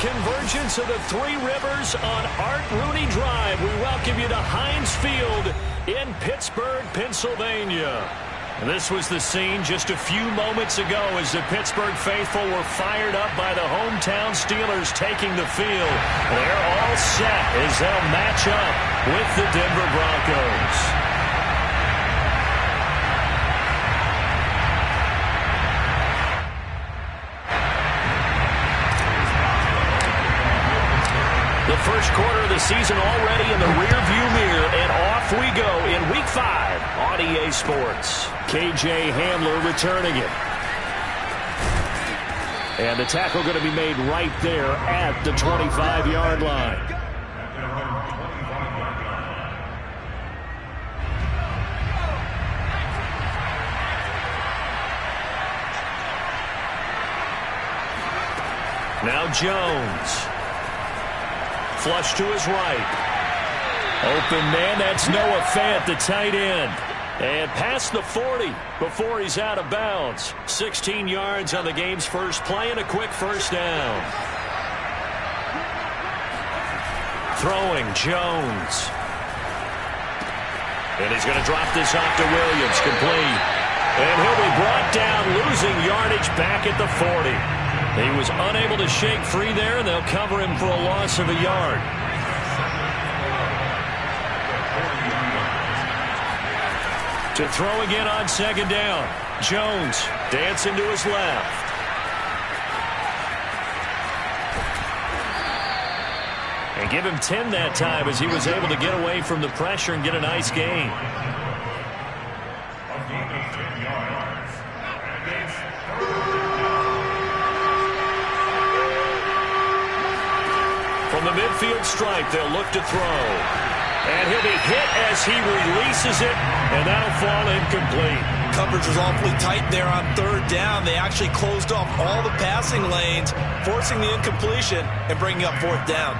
convergence of the Three Rivers on Art Rooney Drive. We welcome you to Heinz Field in Pittsburgh, Pennsylvania. This was the scene just a few moments ago as the Pittsburgh faithful were fired up by the hometown Steelers taking the field. They're all set as they'll match up with the Denver Broncos. The first quarter of the season already in the rearview mirror, and off we go in Week 5 on EA Sports. KJ Hamler returning it. And the tackle going to be made right there at the 25-yard line. Now Jones. Flush to his right. Open man, that's Noah Fant, the tight end. And past the 40 before he's out of bounds. 16 yards on the game's first play and a quick first down. Throwing Jones. And he's going to drop this off to Williams, complete. And he'll be brought down, losing yardage back at the 40. He was unable to shake free there, and they'll cover him for a loss of a yard. To throw again on second down. Jones dancing to his left. And give him 10 that time as he was able to get away from the pressure and get a nice gain. From the midfield stripe, they'll look to throw. And he'll be hit as he releases it, and that'll fall incomplete. Coverage was awfully tight there on third down. They actually closed off all the passing lanes, forcing the incompletion and bringing up fourth down.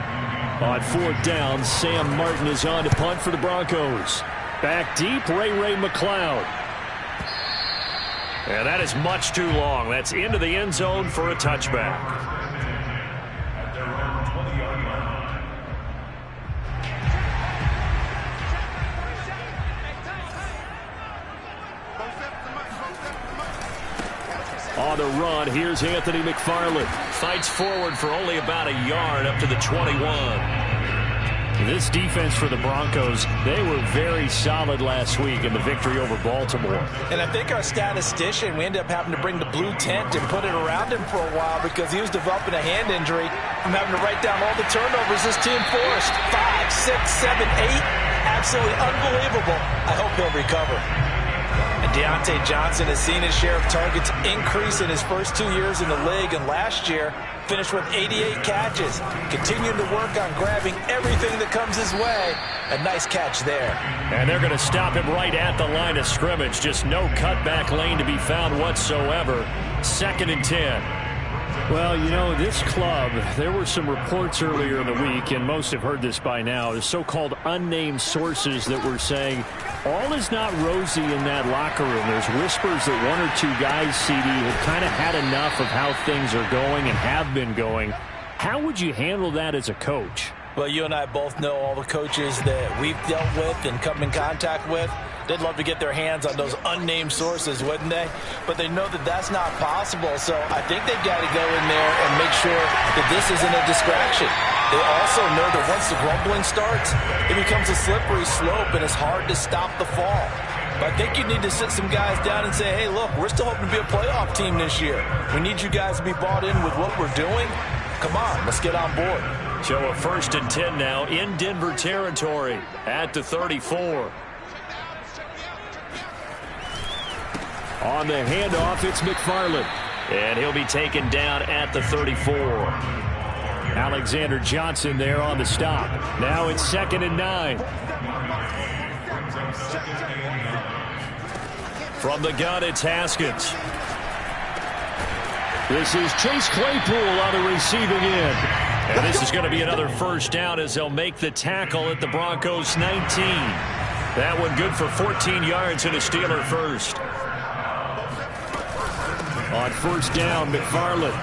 On fourth down, Sam Martin is on to punt for the Broncos. Back deep, Ray McLeod. And that is much too long. That's into the end zone for a touchback. On the run, here's Anthony McFarland. Fights forward for only about a yard up to the 21. This defense for the Broncos, they were very solid last week in the victory over Baltimore. And I think our statistician, we ended up having to bring the blue tent and put it around him for a while because he was developing a hand injury from having to write down all the turnovers this team forced. 5, 6, 7, 8. Absolutely unbelievable. I hope he'll recover. And Deontay Johnson has seen his share of targets increase in his first 2 years in the league, and last year finished with 88 catches. Continuing to work on grabbing everything that comes his way. A nice catch there. And they're going to stop him right at the line of scrimmage. Just no cutback lane to be found whatsoever. 2nd and 10. Well, you know, this club, there were some reports earlier in the week, and most have heard this by now, the so-called unnamed sources that were saying all is not rosy in that locker room. There's whispers that one or two guys, CD, have kind of had enough of how things are going and have been going. How would you handle that as a coach? Well, you and I both know all the coaches that we've dealt with and come in contact with. They'd love to get their hands on those unnamed sources, wouldn't they? But they know that that's not possible, so I think they've got to go in there and make sure that this isn't a distraction. They also know that once the grumbling starts, it becomes a slippery slope, and it's hard to stop the fall. But I think you need to sit some guys down and say, hey, look, we're still hoping to be a playoff team this year. We need you guys to be bought in with what we're doing. Come on, let's get on board. So a 1st and 10 now in Denver territory at the 34. On the handoff, it's McFarland. And he'll be taken down at the 34. Alexander Johnson there on the stop. Now it's 2nd and 9. From the gun, it's Haskins. This is Chase Claypool on the receiving end. And this is going to be another first down as they'll make the tackle at the Broncos 19. That one good for 14 yards and a Steeler first. On first down, McFarland.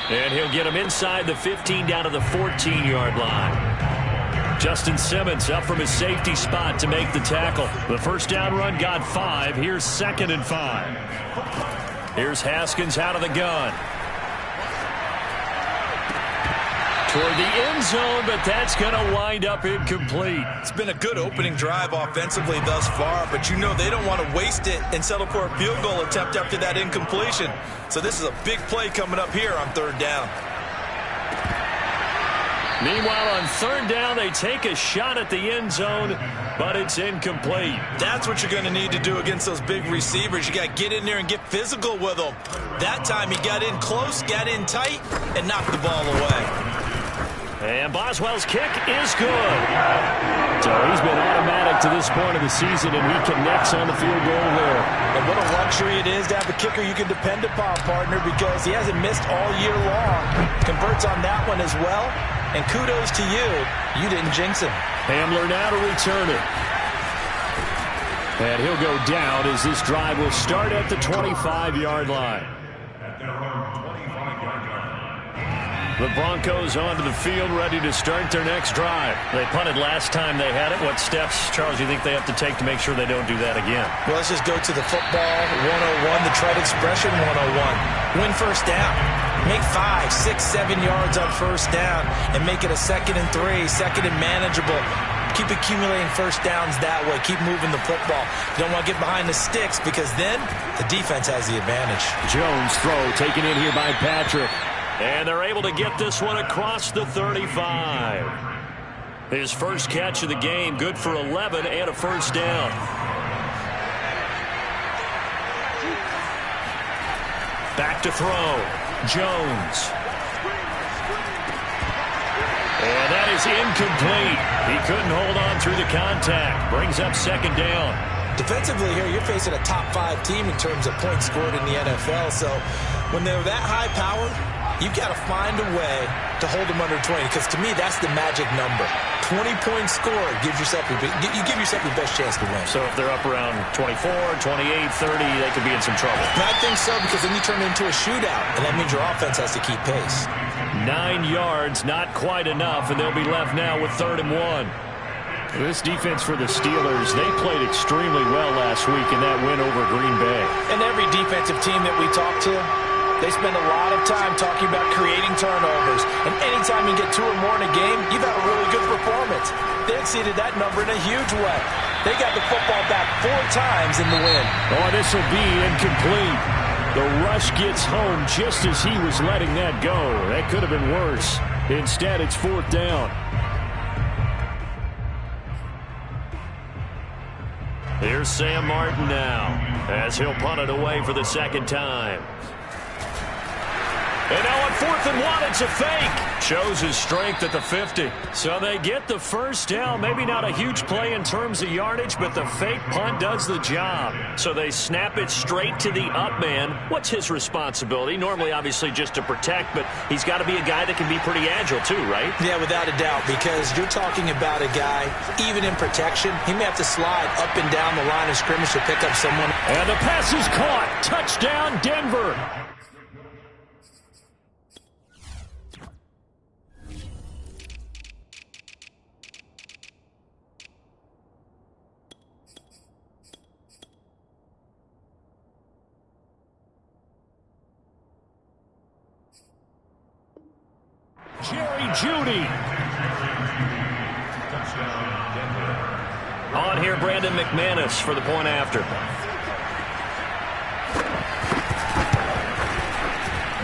And he'll get him inside the 15 down to the 14-yard line. Justin Simmons up from his safety spot to make the tackle. The first down run got 5. Here's 2nd and 5. Here's Haskins out of the gun. Toward the end zone, but that's going to wind up incomplete. It's been a good opening drive offensively thus far, but you know they don't want to waste it and settle for a field goal attempt after that incompletion. So this is a big play coming up here on 3rd down. Meanwhile, on 3rd down, they take a shot at the end zone, but it's incomplete. That's what you're going to need to do against those big receivers. You got to get in there and get physical with them. That time he got in close, got in tight, and knocked the ball away. And Boswell's kick is good. So he's been automatic to this point of the season, and he connects on the field goal there. And what a luxury it is to have a kicker you can depend upon, partner, because he hasn't missed all year long. Converts on that one as well. And kudos to you. You didn't jinx him. Hamler now to return it. And he'll go down as this drive will start at the 25-yard line. The Broncos onto the field, ready to start their next drive. They punted last time they had it. What steps, Charles, do you think they have to take to make sure they don't do that again? Well, let's just go to the football 101, the trade expression 101. Win first down. Make 5, 6, 7 yards on first down and make it a 2nd and 3, 2nd and manageable. Keep accumulating first downs that way. Keep moving the football. You don't want to get behind the sticks because then the defense has the advantage. Jones throw taken in here by Patrick. And they're able to get this one across the 35. His first catch of the game, good for 11 and a first down. Back to throw. Jones. And that is incomplete. He couldn't hold on through the contact. Brings up 2nd down. Defensively here, you're facing a top 5 team in terms of points scored in the NFL. So when they're that high powered, you've got to find a way to hold them under 20, because to me, that's the magic number. 20 points scored gives yourself you give yourself your best chance to win. So if they're up around 24, 28, 30, they could be in some trouble. And I think so, because then you turn it into a shootout, and that means your offense has to keep pace. 9 yards, not quite enough, and they'll be left now with 3rd and 1. This defense for the Steelers, they played extremely well last week in that win over Green Bay. And every defensive team that we talk to, they spend a lot of time talking about creating turnovers. And anytime you get 2 or more in a game, you've had a really good performance. They exceeded that number in a huge way. They got the football back 4 times in the win. Oh, this will be incomplete. The rush gets home just as he was letting that go. That could have been worse. Instead, it's 4th down. Here's Sam Martin now, as he'll punt it away for the 2nd time. And now on 4th and 1, it's a fake. Shows his strength at the 50. So they get the first down. Maybe not a huge play in terms of yardage, but the fake punt does the job. So they snap it straight to the up man. What's his responsibility? Normally, obviously, just to protect, but he's got to be a guy that can be pretty agile too, right? Yeah, without a doubt, because you're talking about a guy, even in protection, he may have to slide up and down the line of scrimmage to pick up someone. And the pass is caught. Touchdown, Denver. Jerry Jeudy. On here, Brandon McManus for the point after.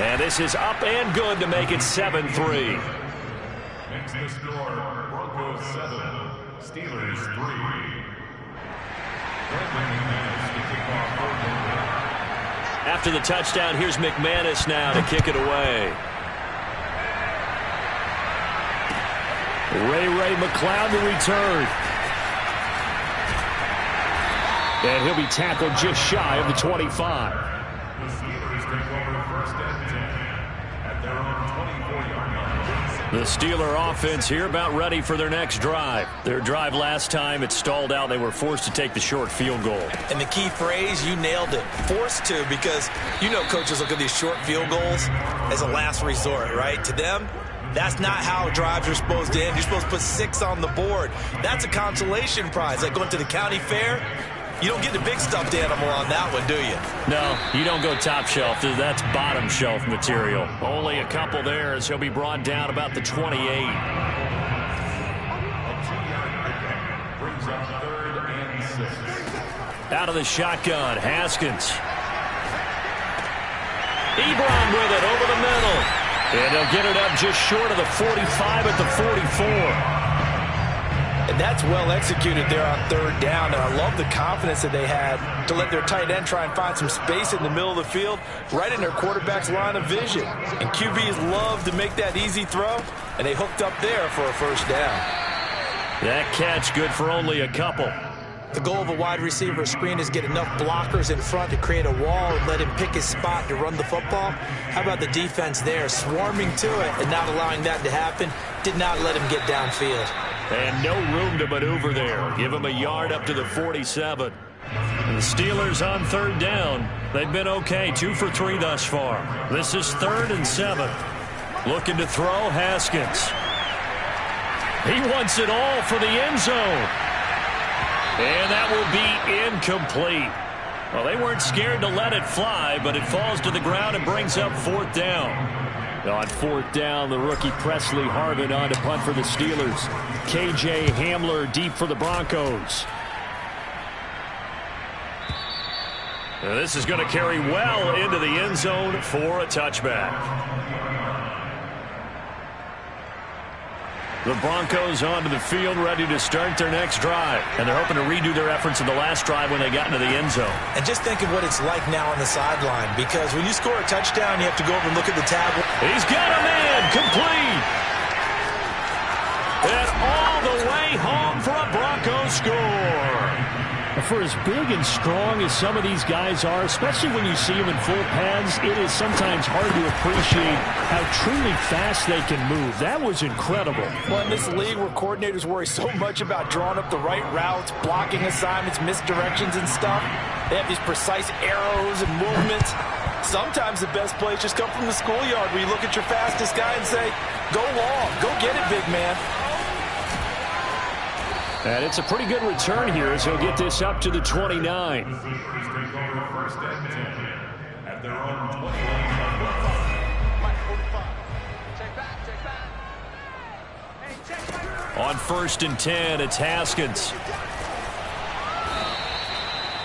And this is up and good to make it 7-3. Makes the score Broncos 7, Steelers 3. After the touchdown, here's McManus now to kick it away. Ray McCloud to return. And he'll be tackled just shy of the 25. The Steelers take over 1st and 10 at their own 24-yard line. The Steeler offense here about ready for their next drive. Their drive last time, it stalled out. They were forced to take the short field goal. And the key phrase, you nailed it, forced to, because you know coaches look at these short field goals as a last resort, right? To them, that's not how drives are supposed to end. You're supposed to put 6 on the board. That's a consolation prize, like going to the county fair. You don't get the big stuffed animal on that one, do you? No, you don't go top shelf. That's bottom shelf material. Only a couple there as he'll be brought down about the 28. Out of the shotgun, Haskins. Ebron with it over the middle. And they'll get it up just short of the 45 at the 44. And that's well executed there on 3rd down. And I love the confidence that they had to let their tight end try and find some space in the middle of the field, right in their quarterback's line of vision. And QBs love to make that easy throw, and they hooked up there for a 1st down. That catch good for only a couple. The goal of a wide receiver screen is get enough blockers in front to create a wall and let him pick his spot to run the football. How about the defense there, swarming to it and not allowing that to happen? Did not let him get downfield. And no room to maneuver there. Give him a yard up to the 47. And the Steelers on 3rd down. They've been okay, 2 for 3 thus far. This is 3rd and 7. Looking to throw, Haskins. He wants it all for the end zone. And that will be incomplete. Well, they weren't scared to let it fly, but it falls to the ground and brings up 4th down. On 4th down, the rookie Presley Harvin on to punt for the Steelers. KJ Hamler deep for the Broncos. Now this is going to carry well into the end zone for a touchback. The Broncos onto the field, ready to start their next drive. And they're hoping to redo their efforts in the last drive when they got into the end zone. And just think of what it's like now on the sideline, because when you score a touchdown, you have to go over and look at the tablet. He's got a man, complete. And all the way home for a Broncos score. For as big and strong as some of these guys are, especially when you see them in full pads, it is sometimes hard to appreciate how truly fast they can move. That was incredible. Well, in this league where coordinators worry so much about drawing up the right routes, blocking assignments, misdirections and stuff, they have these precise arrows and movements. Sometimes the best plays just come from the schoolyard where you look at your fastest guy and say, go long, go get it, big man. And it's a pretty good return here as he'll get this up to the 29. On 1st and 10, it's Haskins.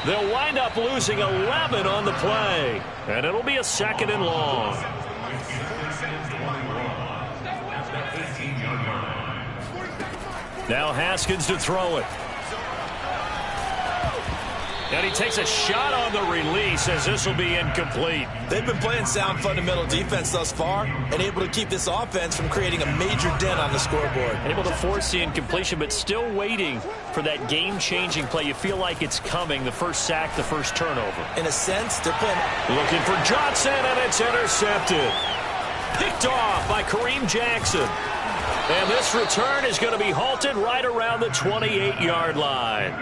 They'll wind up losing 11 on the play. And it'll be a 2nd and long. Now Haskins to throw it. And he takes a shot on the release as this will be incomplete. They've been playing sound fundamental defense thus far and able to keep this offense from creating a major dent on the scoreboard. Able to force the incompletion, but still waiting for that game-changing play. You feel like it's coming, the first sack, the first turnover. In a sense, they're playing. Looking for Johnson, and it's intercepted. Picked off by Kareem Jackson. And this return is going to be halted right around the 28-yard line.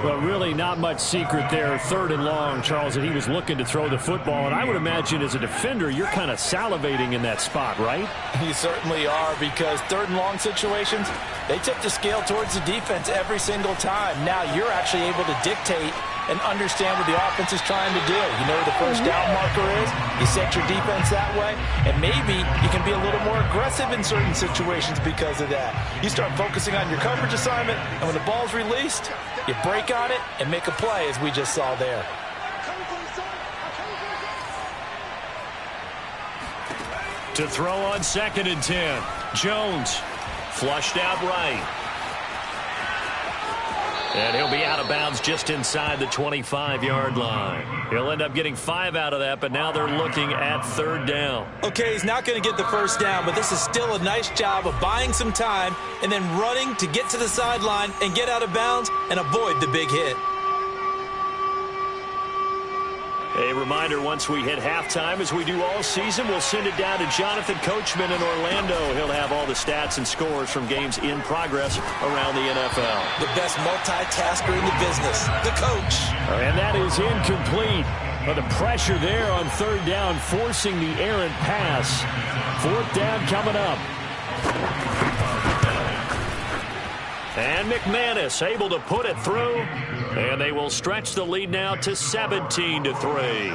Well, really not much secret there. 3rd and long, Charles, that he was looking to throw the football. And I would imagine as a defender, you're kind of salivating in that spot, right? You certainly are, because 3rd and long situations, they tip the scale towards the defense every single time. Now you're actually able to dictate and understand what the offense is trying to do. You know where the first down marker is. You set your defense that way, and maybe you can be a little more aggressive in certain situations because of that. You start focusing on your coverage assignment, and when the ball's released, you break on it and make a play, as we just saw there. To throw on 2nd and 10. Jones flushed out right. And he'll be out of bounds just inside the 25-yard line. He'll end up getting 5 out of that, but now they're looking at 3rd down. Okay, he's not going to get the first down, but this is still a nice job of buying some time and then running to get to the sideline and get out of bounds and avoid the big hit. A reminder, once we hit halftime, as we do all season, we'll send it down to Jonathan Coachman in Orlando. He'll have all the stats and scores from games in progress around the NFL. The best multitasker in the business, the coach. And that is incomplete. But the pressure there on third down, forcing the errant pass. Fourth down coming up. And McManus able to put it through. And they will stretch the lead now to 17-3.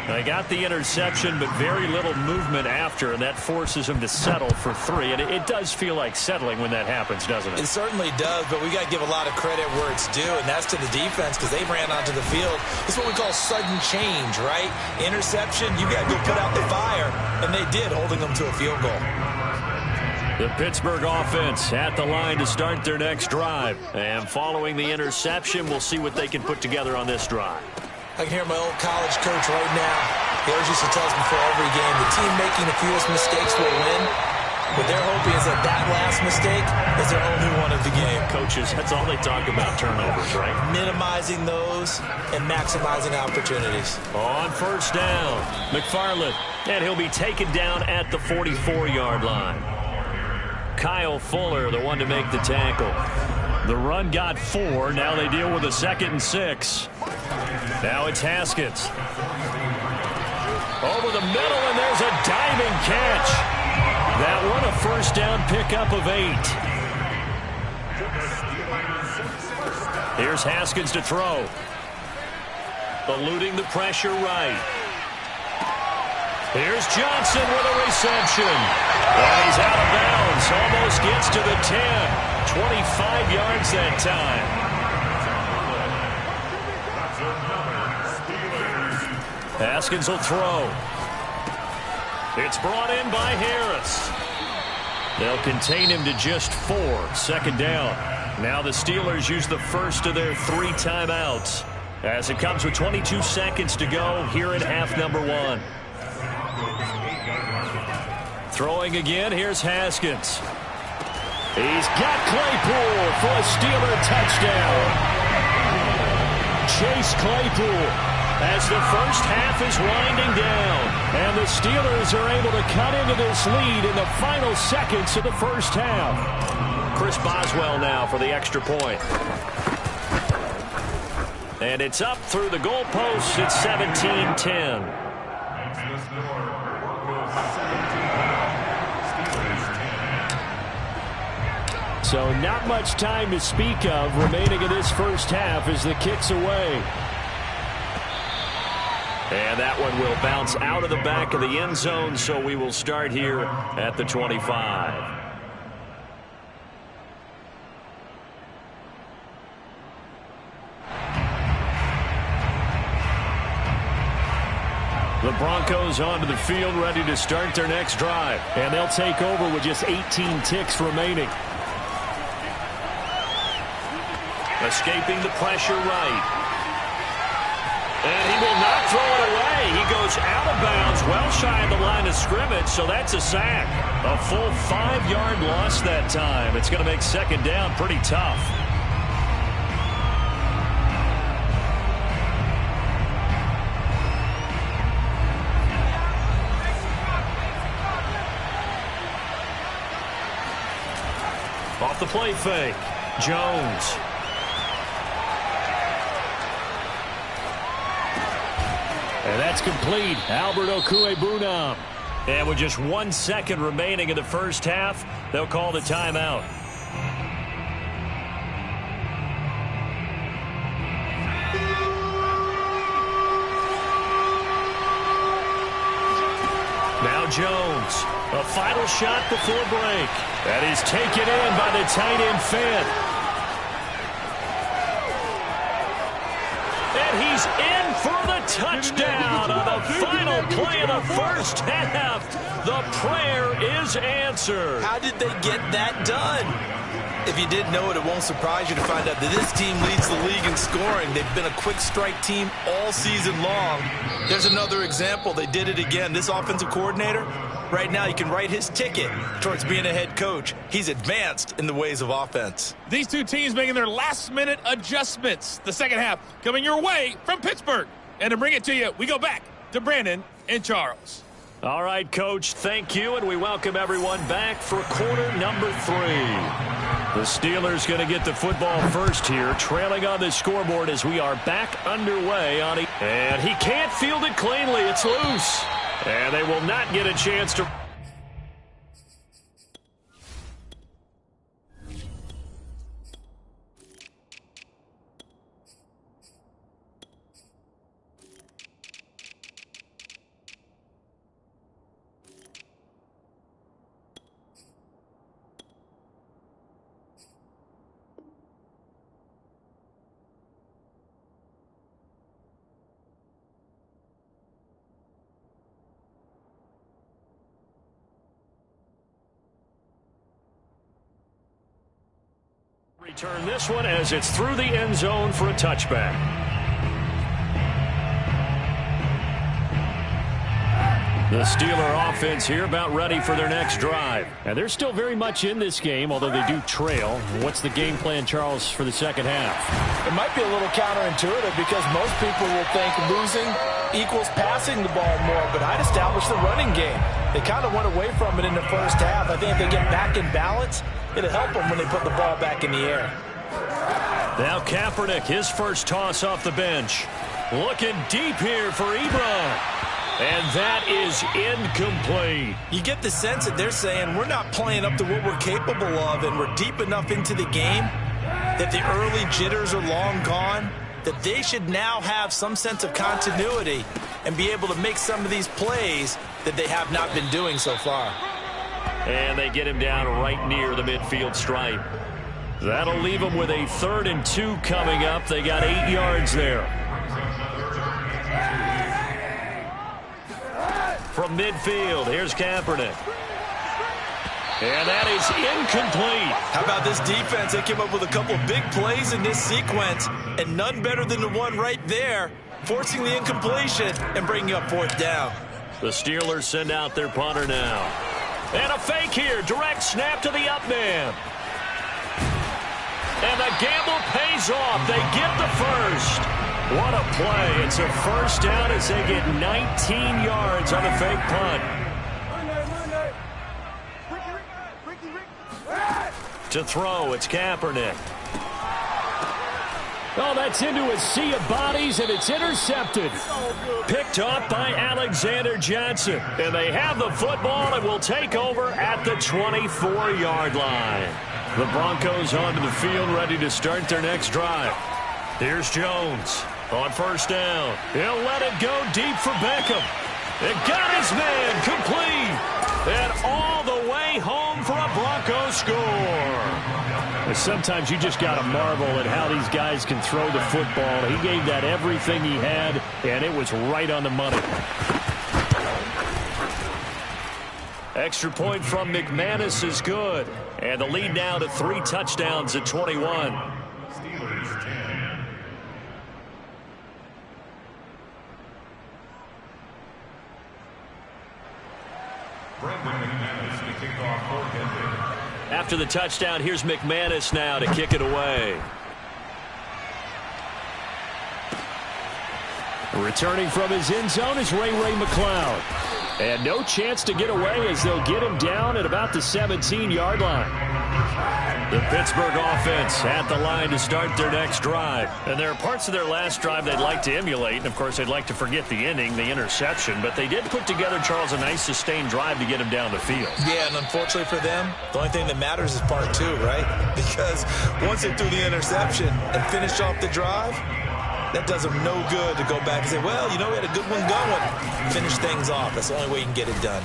They got the interception, but very little movement after, and that forces them to settle for 3. And it does feel like settling when that happens, doesn't it? It certainly does, but we got to give a lot of credit where it's due, and that's to the defense because they ran onto the field. It's what we call sudden change, right? Interception, you got to go put out the fire, and they did, holding them to a field goal. The Pittsburgh offense at the line to start their next drive. And following the interception, we'll see what they can put together on this drive. I can hear my old college coach right now. He always used to tell us before every game, the team making the fewest mistakes will win. What they're hoping is that last mistake is their only one of the game. Coaches, that's all they talk about, turnovers, right? Minimizing those and maximizing opportunities. On first down, McFarland. And he'll be taken down at the 44-yard line. Kyle Fuller, the one to make the tackle. The run got 4. Now they deal with a 2nd and 6. Now it's Haskins. Over the middle, and there's a diving catch. That one a first down pickup of 8. Here's Haskins to throw. Eluding the pressure right. Here's Johnson with a reception. And he's out of bounds. Almost gets to the 10. 25 yards that time. Haskins will throw. It's brought in by Harris. They'll contain him to just 4. 2nd down. Now the Steelers use the first of their 3 timeouts as it comes with 22 seconds to go here in half number 1. Throwing again, here's Haskins. He's got Claypool for a Steeler touchdown. Chase Claypool as the first half is winding down. And the Steelers are able to cut into this lead in the final seconds of the first half. Chris Boswell now for the extra point. And it's up through the goalposts. It's 17-10. So not much time to speak of remaining in this first half as the kick's away. And that one will bounce out of the back of the end zone, so we will start here at the 25. The Broncos onto the field, ready to start their next drive. And they'll take over with just 18 ticks remaining. Escaping the pressure right. And he will not throw it away. He goes out of bounds, well shy of the line of scrimmage, so that's a sack. A full 5-yard loss that time. It's going to make 2nd down pretty tough. Off the play fake, Jones. And that's complete. Albert Okwuegbunam. And with just 1 second remaining in the first half, they'll call the timeout. Now Jones. A final shot before break. That is taken in by the tight end Fant. And he's in for the touchdown on the final play of the first half. The prayer is answered. How did they get that done? If you didn't know it, it won't surprise you to find out that this team leads the league in scoring. They've been a quick strike team all season long. There's another example. They did it again. This offensive coordinator, right now, you can write his ticket towards being a head coach. He's advanced in the ways of offense. These two teams making their last-minute adjustments. The second half coming your way from Pittsburgh. And to bring it to you, we go back to Brandon and Charles. All right, Coach, thank you, and we welcome everyone back for quarter number 3. The Steelers going to get the football first here, trailing on the scoreboard as we are back underway on and he can't field it cleanly. It's loose. And they will not get a chance to... Return this one as it's through the end zone for a touchback. The Steeler offense here about ready for their next drive. And they're still very much in this game, although they do trail. What's the game plan, Charles, for the second half? It might be a little counterintuitive because most people will think losing equals passing the ball more, but I'd establish the running game. They kind of went away from it in the first half. I think if they get back in balance, it'll help them when they put the ball back in the air. Now Kaepernick, his first toss off the bench. Looking deep here for Ebron. And that is incomplete. You get the sense that they're saying we're not playing up to what we're capable of, and we're deep enough into the game that the early jitters are long gone, that they should now have some sense of continuity and be able to make some of these plays that they have not been doing so far. And they get him down right near the midfield stripe. That'll leave them with a 3rd and 2 coming up. They got 8 yards there. From midfield, here's Kaepernick. And that is incomplete. How about this defense? They came up with a couple of big plays in this sequence, and none better than the one right there, forcing the incompletion and bringing up 4th down. The Steelers send out their punter now. And a fake here. Direct snap to the up man. And the gamble pays off. They get the first. What a play. It's a first down as they get 19 yards on the fake punt. To throw, it's Kaepernick. Oh, that's into a sea of bodies, and it's intercepted. Picked up by Alexander Johnson. And they have the football and will take over at the 24-yard line. The Broncos onto the field, ready to start their next drive. Here's Jones on first down. He'll let it go deep for Beckham. It got his man complete. And all the way home for a Broncos score. Sometimes you just got to marvel at how these guys can throw the football. He gave that everything he had, and it was right on the money. Extra point from McManus is good. And the lead now to 3 touchdowns at 21. Steelers 10. Brendan McManus to kick off for Denver. After the touchdown, here's McManus now to kick it away. Returning from his end zone is Ray McCloud. And no chance to get away as they'll get him down at about the 17-yard line. The Pittsburgh offense at the line to start their next drive. And there are parts of their last drive they'd like to emulate. And, of course, they'd like to forget the ending, the interception. But they did put together, Charles, a nice sustained drive to get him down the field. Yeah, and unfortunately for them, the only thing that matters is part 2, right? Because once they threw the interception and finished off the drive, that does them no good to go back and say, well, you know, we had a good one going. Finish things off. That's the only way you can get it done.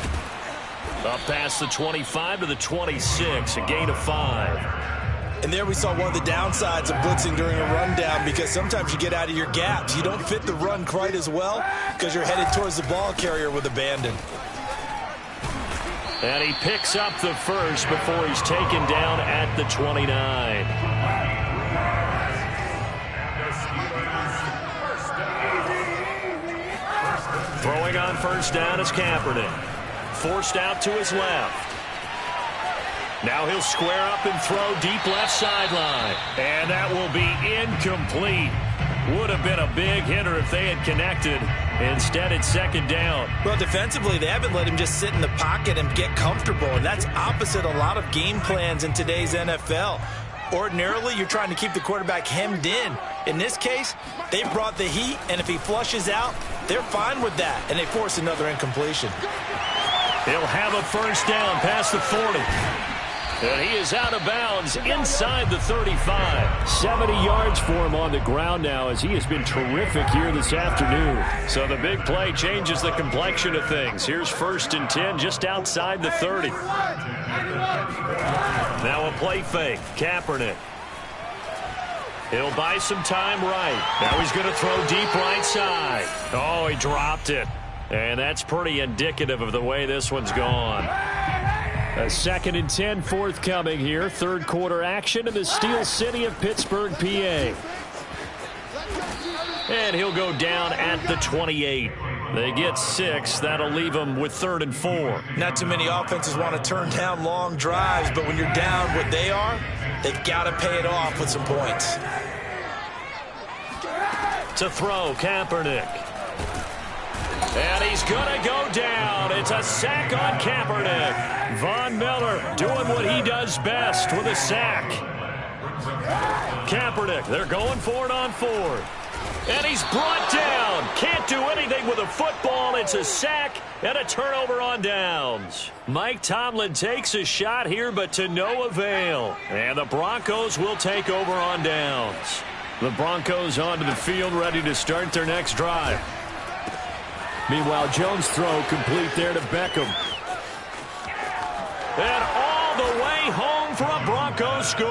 Up past the 25 to the 26, a gain of 5. And there we saw one of the downsides of blitzing during a rundown, because sometimes you get out of your gaps. You don't fit the run quite as well because you're headed towards the ball carrier with abandon. And he picks up the first before he's taken down at the 29. Throwing on first down is Kaepernick. Forced out to his left. Now he'll square up and throw deep left sideline. And that will be incomplete. Would have been a big hitter if they had connected. Instead, it's second down. Well, defensively, they haven't let him just sit in the pocket and get comfortable, and that's opposite a lot of game plans in today's NFL. Ordinarily, you're trying to keep the quarterback hemmed in. In this case, they brought the heat, and if he flushes out, they're fine with that, and they force another incompletion. He'll have a first down past the 40. And he is out of bounds inside the 35. 70 yards for him on the ground now as he has been terrific here this afternoon. So the big play changes the complexion of things. Here's 1st and 10 just outside the 30. Now a play fake. Kaepernick. He'll buy some time right. Now he's going to throw deep right side. Oh, he dropped it. And that's pretty indicative of the way this one's gone. A 2nd and 10 forthcoming here. Third quarter action in the Steel City of Pittsburgh, PA. And he'll go down at the 28. They get 6. That'll leave them with 3rd and 4. Not too many offenses want to turn down long drives, but when you're down what they are, they've got to pay it off with some points. To throw, Kaepernick. And he's going to go down. It's a sack on Kaepernick. Von Miller doing what he does best with a sack. Kaepernick, they're going for it on 4th. And he's brought down. Can't do anything with a football. It's a sack and a turnover on downs. Mike Tomlin takes a shot here, but to no avail. And the Broncos will take over on downs. The Broncos onto the field, ready to start their next drive. Meanwhile, Jones' throw complete there to Beckham. And all the way home for a Broncos score.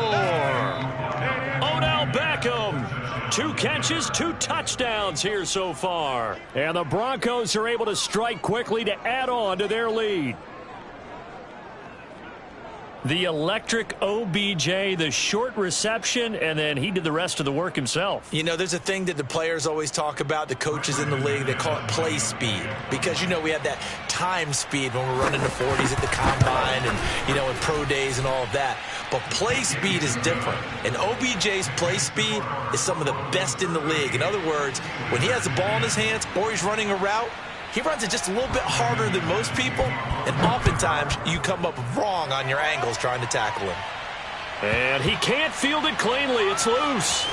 Odell Beckham. 2 catches, 2 touchdowns here so far. And the Broncos are able to strike quickly to add on to their lead. The electric OBJ, the short reception, and then he did the rest of the work himself. You know, there's a thing that the players always talk about, the coaches in the league, they call it play speed. Because, you know, we have that time speed when we're running the 40s at the combine and, you know, in pro days and all of that. But play speed is different. And OBJ's play speed is some of the best in the league. In other words, when he has the ball in his hands or he's running a route, he runs it just a little bit harder than most people, and oftentimes you come up wrong on your angles trying to tackle him. And he can't field it cleanly. It's loose.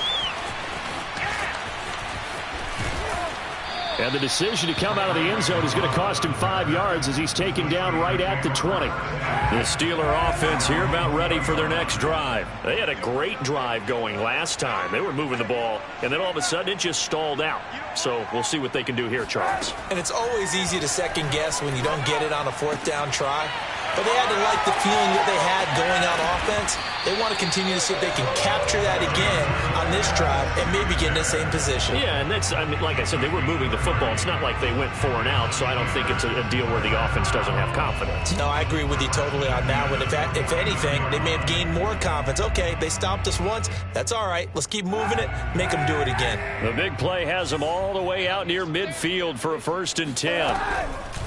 And the decision to come out of the end zone is going to cost him 5 yards as he's taken down right at the 20. The Steeler offense here about ready for their next drive. They had a great drive going last time. They were moving the ball, and then all of a sudden it just stalled out. So we'll see what they can do here, Charles. And it's always easy to second guess when you don't get it on a 4th down try. But they had to like the feeling that they had going on offense. They want to continue to see if they can capture that again on this drive and maybe get in the same position. Yeah, and that's, I mean, like I said, they were moving the football. It's not like they went 4 and out, so I don't think it's a deal where the offense doesn't have confidence. No, I agree with you totally on that one. If anything, they may have gained more confidence. Okay, they stopped us once. That's all right. Let's keep moving it. Make them do it again. The big play has them all the way out near midfield for a 1st and 10.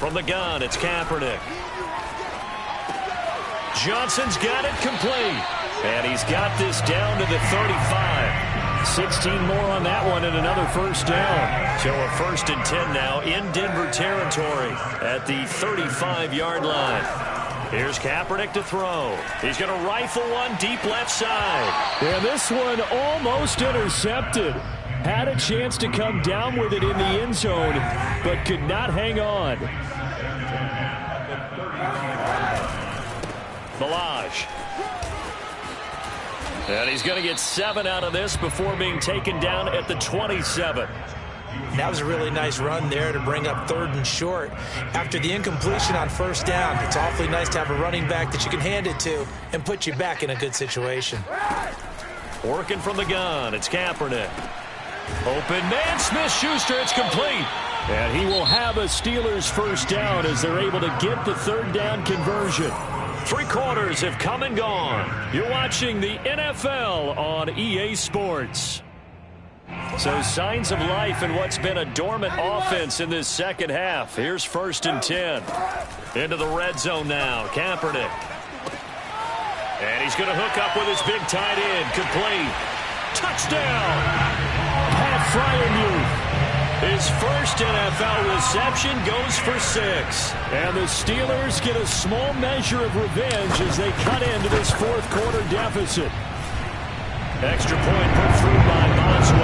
From the gun, it's Kaepernick. Johnson's got it complete. And he's got this down to the 35. 16 more on that one and another first down. So a 1st and 10 now in Denver territory at the 35-yard line. Here's Kaepernick to throw. He's going to rifle one deep left side. And this one almost intercepted. Had a chance to come down with it in the end zone, but could not hang on. Ballage. And he's going to get 7 out of this before being taken down at the 27. That was a really nice run there to bring up 3rd and short. After the incompletion on 1st down, it's awfully nice to have a running back that you can hand it to and put you back in a good situation. Working from the gun, it's Kaepernick. Open man, Smith-Schuster, it's complete. And he will have a Steelers first down as they're able to get the 3rd down conversion. 3 quarters have come and gone. You're watching the NFL on EA Sports. So signs of life in what's been a dormant offense in this second half. Here's 1st and 10. Into the red zone now. Kaepernick. And he's going to hook up with his big tight end. Complete. Touchdown. Pat Freiermuth. His first NFL reception goes for 6. And the Steelers get a small measure of revenge as they cut into this fourth quarter deficit. Extra point put through by Boswell.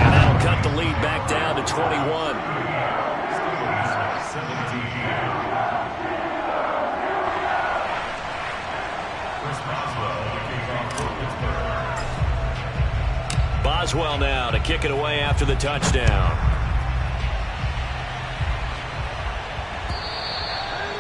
And that'll cut the lead back down to 21. Boswell now to kick it away after the touchdown.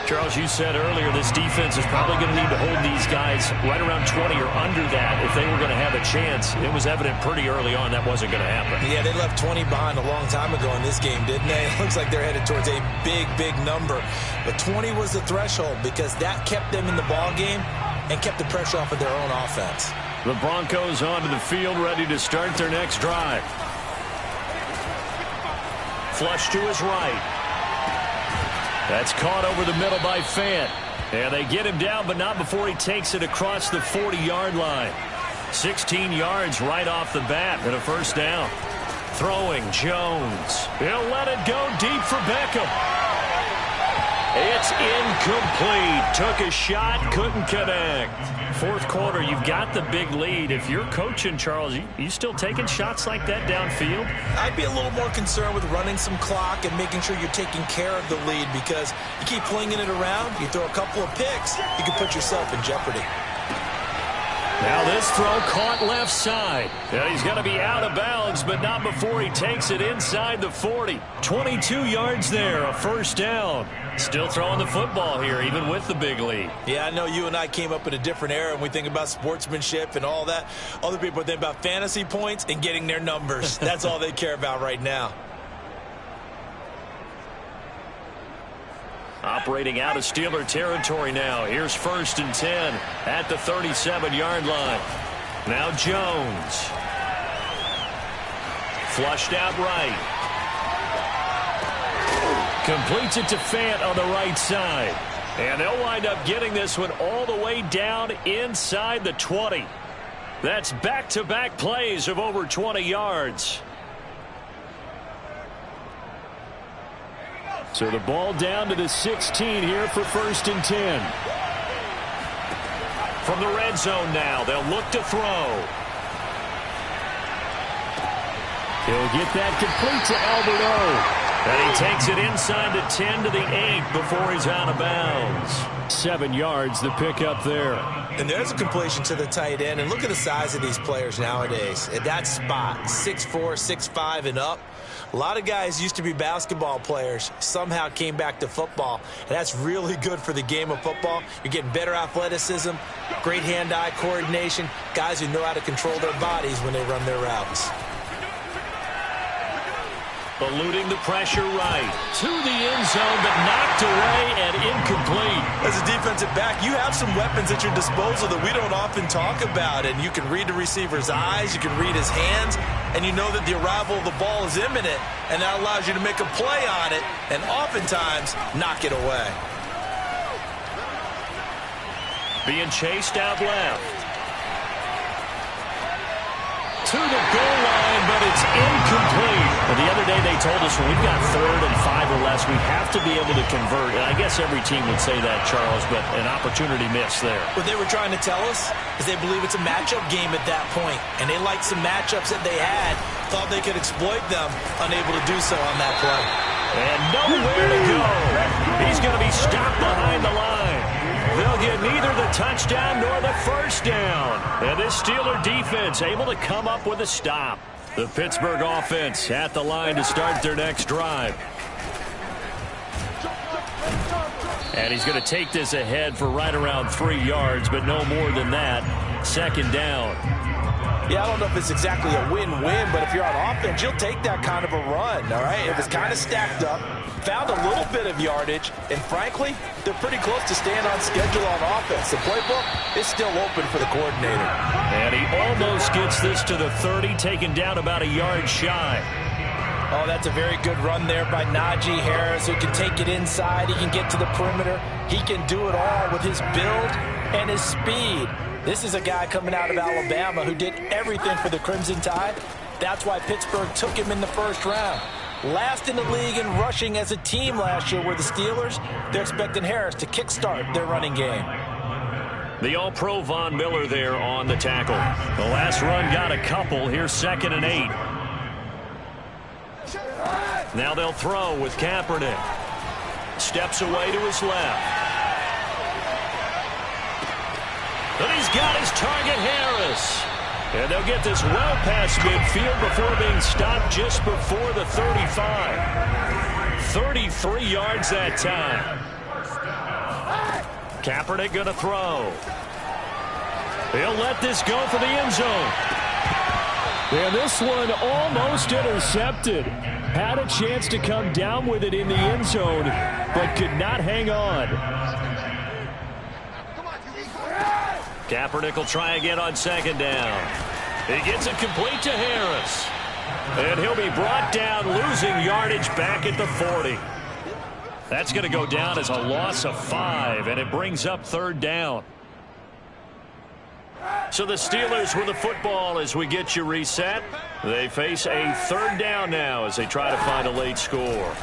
Charles, you said earlier this defense is probably going to need to hold these guys right around 20 or under that if they were going to have a chance. It was evident pretty early on that wasn't going to happen. Yeah, they left 20 behind a long time ago in this game, didn't they? It looks like they're headed towards a big, big number. But 20 was the threshold because that kept them in the ball game and kept the pressure off of their own offense. The Broncos onto the field ready to start their next drive. Flush to his right. That's caught over the middle by Fant. And they get him down, but not before he takes it across the 40-yard line. 16 yards right off the bat and a first down. Throwing Jones. He'll let it go deep for Beckham. It's incomplete. Took a shot, couldn't connect. Fourth quarter, you've got the big lead. If you're coaching, Charles, you still taking shots like that downfield? I'd be a little more concerned with running some clock and making sure you're taking care of the lead because you keep flinging it around, you throw a couple of picks, you can put yourself in jeopardy. Now this throw caught left side. And he's going to be out of bounds, but not before he takes it inside the 40. 22 yards there, a first down. Still throwing the football here, even with the big lead. Yeah, I know you and I came up in a different era and we think about sportsmanship and all that. Other people think about fantasy points and getting their numbers. That's all they care about right now. Operating out of Steeler territory now. Here's 1st and 10 at the 37-yard line. Now Jones. Flushed out right. Completes it to Fant on the right side. And they'll wind up getting this one all the way down inside the 20. That's back-to-back plays of over 20 yards. So the ball down to the 16 here for 1st and 10. From the red zone now, they'll look to throw. He'll get that complete to Albert O. And he takes it inside the 10 to the 8 before he's out of bounds. 7 yards, the pickup there. And there's a completion to the tight end. And look at the size of these players nowadays. At that spot, 6'4", 6'5", and up. A lot of guys used to be basketball players, somehow came back to football. And that's really good for the game of football. You're getting better athleticism, great hand-eye coordination, guys who know how to control their bodies when they run their routes. Eluding the pressure right. To the end zone, but knocked away and incomplete. As a defensive back, you have some weapons at your disposal that we don't often talk about. And you can read the receiver's eyes, you can read his hands, and you know that the arrival of the ball is imminent. And that allows you to make a play on it and oftentimes knock it away. Being chased out left. To the goal line, but it's incomplete. Well, the other day they told us when we've got 3rd and 5 or less, we have to be able to convert. And I guess every team would say that, Charles, but an opportunity missed there. What they were trying to tell us is they believe it's a matchup game at that point, and they liked some matchups that they had, thought they could exploit them, unable to do so on that play. And nowhere to go. He's going to be stopped behind the line. They'll get neither the touchdown nor the first down. And this Steeler defense able to come up with a stop. The Pittsburgh offense at the line to start their next drive. And he's going to take this ahead for right around 3 yards, but no more than that. 2nd down. Yeah, I don't know if it's exactly a win-win, but if you're on offense, you'll take that kind of a run, all right? It was kind of stacked up, found a little bit of yardage, and frankly, they're pretty close to staying on schedule on offense. The playbook is still open for the coordinator. And he almost gets this to the 30, taken down about a yard shy. Oh, that's a very good run there by Najee Harris, who can take it inside. He can get to the perimeter. He can do it all with his build and his speed. This is a guy coming out of Alabama who did everything for the Crimson Tide, That's why Pittsburgh took him in the first round. Last in the league in rushing as a team last year were the Steelers. They're expecting Harris to kickstart their running game. The All-Pro Von Miller there on the tackle. The last run got a couple. Here's 2nd and 8. Now they'll throw with Kaepernick. Steps away to his left. But he's got his target, Harris. And they'll get this well past midfield before being stopped just before the 35. 33 yards that time. Kaepernick going to throw. He'll let this go for the end zone. And this one almost intercepted. Had a chance to come down with it in the end zone, but could not hang on. Kaepernick will try again on 2nd down. He gets it complete to Harris. And he'll be brought down, losing yardage back at the 40. That's going to go down as a loss of 5, and it brings up 3rd down. So the Steelers with the football as we get you reset. They face a 3rd down now as they try to find a late score.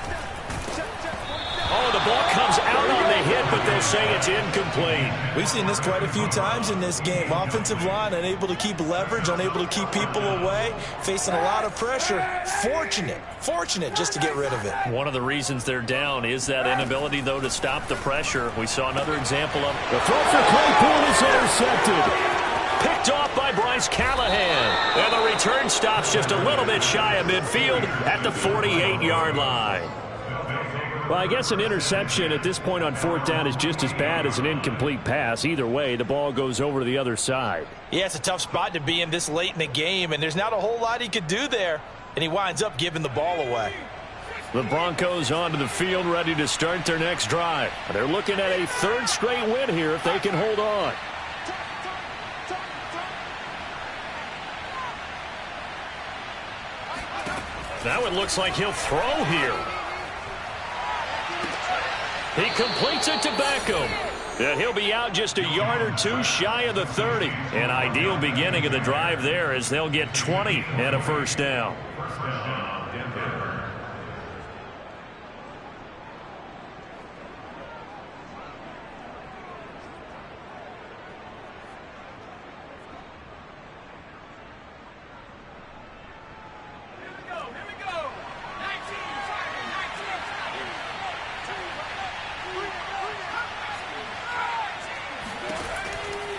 Oh, the ball comes out on the hit, but they'll say it's incomplete. We've seen this quite a few times in this game. Offensive line unable to keep leverage, unable to keep people away, facing a lot of pressure. Fortunate just to get rid of it. One of the reasons they're down is that inability, though, to stop the pressure. We saw another example of the throw for Claypool is intercepted. Picked off by Bryce Callahan. And the return stops just a little bit shy of midfield at the 48-yard line. Well, I guess an interception at this point on 4th down is just as bad as an incomplete pass. Either way, the ball goes over to the other side. Yeah, it's a tough spot to be in this late in the game, and there's not a whole lot he could do there, and he winds up giving the ball away. The Broncos onto the field, ready to start their next drive. They're looking at a 3rd straight win here if they can hold on. Now it looks like he'll throw here. He completes it to Beckham. And he'll be out just a yard or two shy of the 30. An ideal beginning of the drive there as they'll get 20 and a 1st down.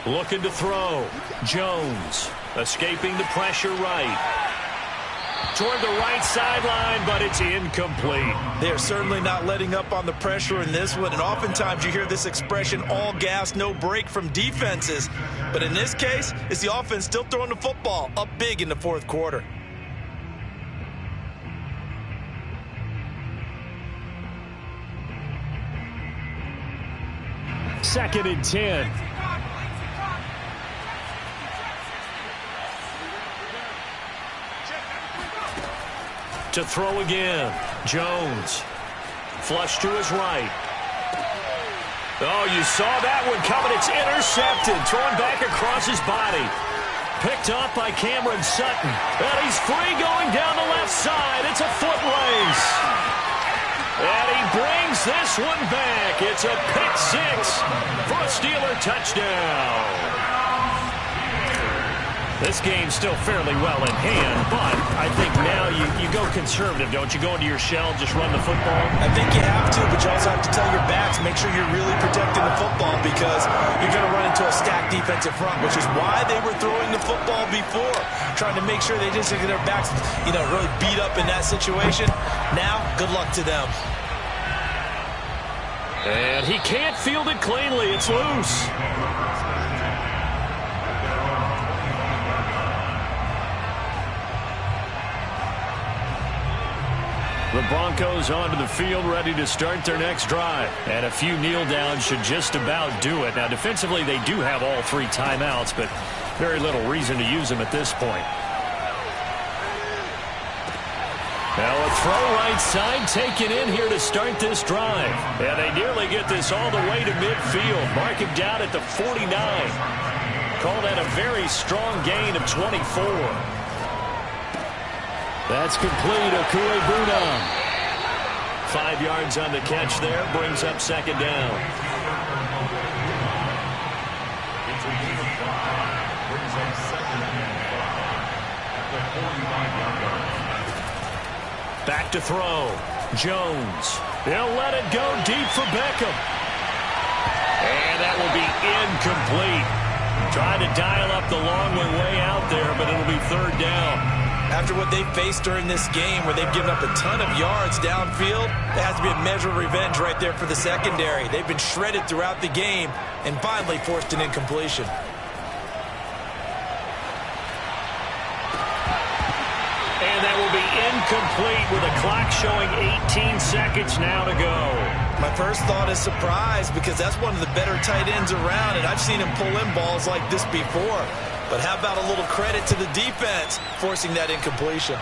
Looking to throw. Jones escaping the pressure right. Toward the right sideline, but it's incomplete. They're certainly not letting up on the pressure in this one, and oftentimes you hear this expression, all gas, no break from defenses. But in this case, it's the offense still throwing the football up big in the 4th quarter. Second and 10. To throw again. Jones. Flush to his right. Oh, you saw that one coming. It's intercepted. Thrown back across his body. Picked off by Cameron Sutton. And he's free going down the left side. It's a foot race. And he brings this one back. It's a pick 6 for a Steeler touchdown. This game's still fairly well in hand, but I think now you go conservative, don't you? Go into your shell, just run the football? I think you have to, but you also have to tell your backs, make sure you're really protecting the football because you're going to run into a stacked defensive front, which is why they were throwing the football before, trying to make sure they just get their backs, really beat up in that situation. Now, good luck to them. And he can't field it cleanly. It's loose. The Broncos onto the field, ready to start their next drive. And a few kneel downs should just about do it. Now, defensively, they do have all 3 timeouts, but very little reason to use them at this point. Now a throw right side taken in here to start this drive. And they nearly get this all the way to midfield. Mark him down at the 49. Call that a very strong gain of 24. That's complete. Okuegbunam. 5 yards on the catch there. Brings up second down. Back to throw. Jones. They'll let it go deep for Beckham. And that will be incomplete. Trying to dial up the long way out there, but it'll be third down. After what they've faced during this game where they've given up a ton of yards downfield, there has to be a measure of revenge right there for the secondary. They've been shredded throughout the game and finally forced an incompletion. And that will be incomplete with a clock showing 18 seconds now to go. My first thought is surprise because that's one of the better tight ends around, and I've seen him pull in balls like this before. But how about a little credit to the defense forcing that incompletion?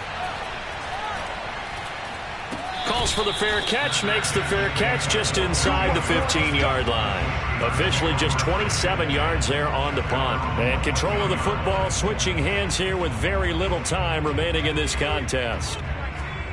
Calls for the fair catch, makes the fair catch just inside the 15-yard line. Officially just 27 yards there on the punt. And control of the football switching hands here with very little time remaining in this contest.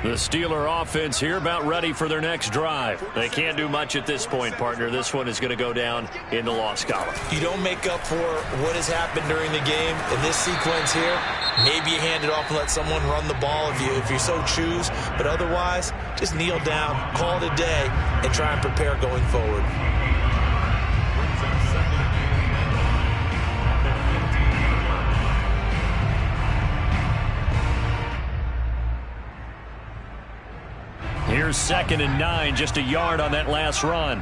The Steeler offense here about ready for their next drive. They can't do much at this point, partner. This one is going to go down in the loss column. You don't make up for what has happened during the game in this sequence here. Maybe you hand it off and let someone run the ball if you so choose. But otherwise, just kneel down, call it a day, and try and prepare going forward. Here's 2nd and 9, just a yard on that last run.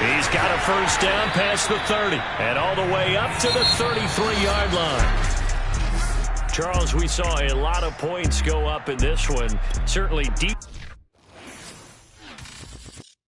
He's got a first down past the 30 and all the way up to the 33-yard line. Charles, we saw a lot of points go up in this one. Certainly deep.